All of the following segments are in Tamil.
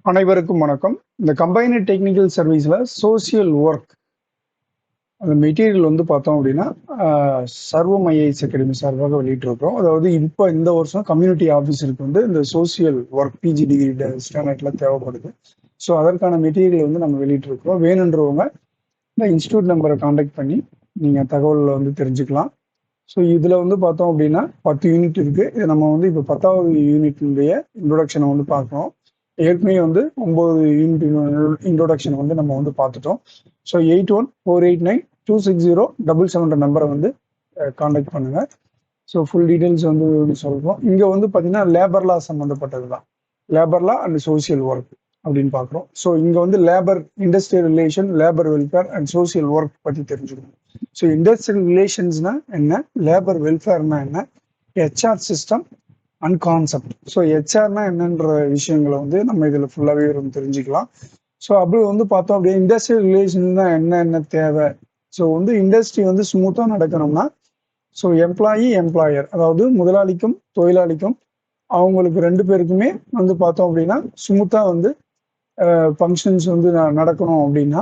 அனைவருக்கும் வணக்கம். இந்த கம்பைன்டு டெக்னிக்கல் சர்வீஸ்ல சோசியல் ஒர்க் அந்த மெட்டீரியல் வந்து பார்த்தோம் அப்படின்னா சர்வம் ஐஏஎஸ் அகாடமி சார்பாக வெளியிட்டிருக்கிறோம். அதாவது இப்போ இந்த வருஷம் கம்யூனிட்டி ஆஃபீஸருக்கு வந்து இந்த சோசியல் ஒர்க் பிஜி டிகிரி ஸ்டாண்டர்ட்ல தேவைப்படுது. ஸோ அதற்கான மெட்டீரியல் வந்து நம்ம வெளியிட்டிருக்கிறோம். வேணுன்றவங்க இந்த இன்ஸ்டியூட் நம்பரை காண்டாக்ட் பண்ணி நீங்கள் தகவல்களை வந்து தெரிஞ்சுக்கலாம். ஸோ இதில் வந்து பார்த்தோம் அப்படின்னா 10 யூனிட் இருக்குது. இது நம்ம வந்து இப்போ 10வது யூனிட்னுடைய இன்ட்ரொடக்ஷனை வந்து பார்க்குறோம். ஏற்கனவே வந்து 9 யூனிட் இன்ட்ரோடக்ஷன் வந்து நம்ம வந்து பார்த்துட்டோம். ஸோ 8148926077 நம்பரை வந்து காண்டாக்ட் பண்ணுங்க. ஸோ ஃபுல் டீட்டெயில்ஸ் வந்து சொல்கிறோம். இங்கே வந்து பார்த்தீங்கன்னா லேபர் லா சம்மந்தப்பட்டது தான். Labour law and social work அப்படின்னு பார்க்குறோம். ஸோ இங்கே வந்து labour industrial relation, labour welfare and social work பற்றி தெரிஞ்சுக்கணும். ஸோ இண்டஸ்ட்ரியல் ரிலேஷன்ஸ்னா என்ன, லேபர் வெல்ஃபேர்னா என்ன, HR system and concept. So ஹெச்ஆர்னா என்னன்ற விஷயங்களை வந்து நம்ம இதில் ஃபுல்லாகவே தெரிஞ்சுக்கலாம். ஸோ அப்படி வந்து பார்த்தோம் அப்படியே இண்டஸ்ட்ரியல் ரிலேஷன் தான் என்ன தேவை. ஸோ வந்து இண்டஸ்ட்ரி வந்து ஸ்மூத்தாக நடக்கணும்னா ஸோ எம்ப்ளாயர் அதாவது முதலாளிக்கும் தொழிலாளிக்கும் அவங்களுக்கு 2 பேருக்குமே வந்து பார்த்தோம் அப்படின்னா ஸ்மூத்தாக வந்து ஃபங்க்ஷன்ஸ் வந்து நடக்கணும் அப்படின்னா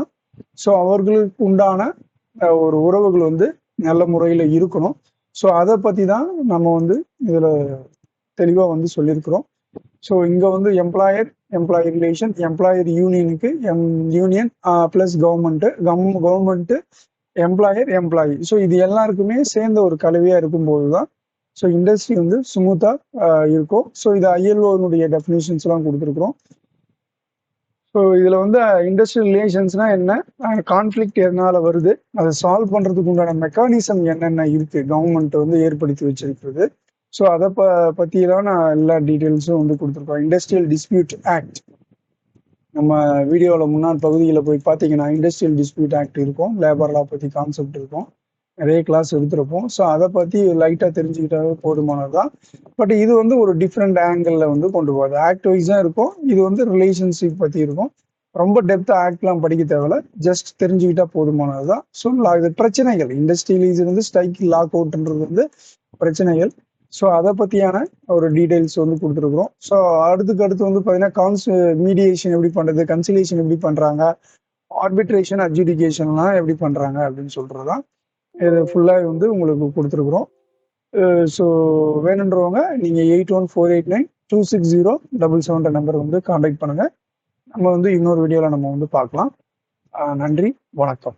ஸோ அவர்களுக்கு உண்டான ஒரு உறவுகள் வந்து நல்ல முறையில் இருக்கணும். ஸோ அதை பற்றி தான் நம்ம வந்து இதில் தெளிவாக வந்து சொல்லியிருக்கிறோம். ஸோ இங்கே வந்து எம்ப்ளாயர் ரிலேஷன், எம்ப்ளாயர் யூனியனுக்கு union plus government employee. So இது எல்லாருக்குமே சேர்ந்த ஒரு கலவையாக இருக்கும்போது தான் ஸோ இண்டஸ்ட்ரி வந்து ஸ்மூத்தாக இருக்கும். ஸோ இது ஐஎல்ஓனுடைய டெஃபினேஷன்ஸ்லாம் கொடுத்துருக்குறோம். ஸோ இதில் வந்து இண்டஸ்ட்ரியல் ரிலேஷன்ஸ்னா என்ன, கான்ஃப்ளிக்ட் எதனால வருது, அதை சால்வ் பண்ணுறதுக்கு உண்டான மெக்கானிசம் என்னென்ன இருக்குது கவர்மெண்ட் வந்து ஏற்படுத்தி வச்சிருக்கிறது. ஸோ அதை பற்றியெல்லாம் நான் எல்லா டீட்டெயில்ஸும் வந்து கொடுத்துருக்கோம். இண்டஸ்ட்ரியல் டிஸ்பியூட் ஆக்ட் நம்ம வீடியோவில் முன்னாள் பகுதியில் போய் பார்த்தீங்கன்னா இண்டஸ்ட்ரியல் டிஸ்பியூட் ஆக்ட் இருக்கும், லேபர் லா பற்றி கான்செப்ட் இருக்கும், நிறைய கிளாஸ் எடுத்திருப்போம். ஸோ அதை பற்றி லைட்டாக தெரிஞ்சுக்கிட்டாவே போதுமானது தான். பட் இது வந்து ஒரு டிஃப்ரெண்ட் ஆங்கிளில் வந்து கொண்டு போகுது. ஆக்ட் வைஸாக இருக்கும், இது வந்து ரிலேஷன்ஷிப் பற்றி இருக்கும். ரொம்ப டெப்த்தாக ஆக்ட்லாம் படிக்க தேவையில்ல, ஜஸ்ட் தெரிஞ்சுக்கிட்டா போதுமானது தான். ஸோ இது பிரச்சனைகள், இண்டஸ்ட்ரியல் வந்து ஸ்ட்ரைக் லாக் அவுட்ன்றது வந்து பிரச்சனைகள். ஸோ அதை பற்றியான ஒரு டீட்டெயில்ஸ் வந்து கொடுத்துருக்குறோம். ஸோ அடுத்து வந்து பார்த்தீங்கன்னா மீடியேஷன் எப்படி பண்ணுறது, கன்சிலேஷன் எப்படி பண்ணுறாங்க, ஆர்பிட்ரேஷன் அட்ஜுடிகேஷன்லாம் எப்படி பண்ணுறாங்க அப்படின்னு சொல்கிறது தான் இது ஃபுல்லாக வந்து உங்களுக்கு கொடுத்துருக்குறோம். ஸோ வேணுன்றவங்க நீங்கள் 8148926077 நம்பர் வந்து காண்டாக்ட் பண்ணுங்கள். நம்ம வந்து இன்னொரு வீடியோவில் நம்ம வந்து பார்க்கலாம். நன்றி, வணக்கம்.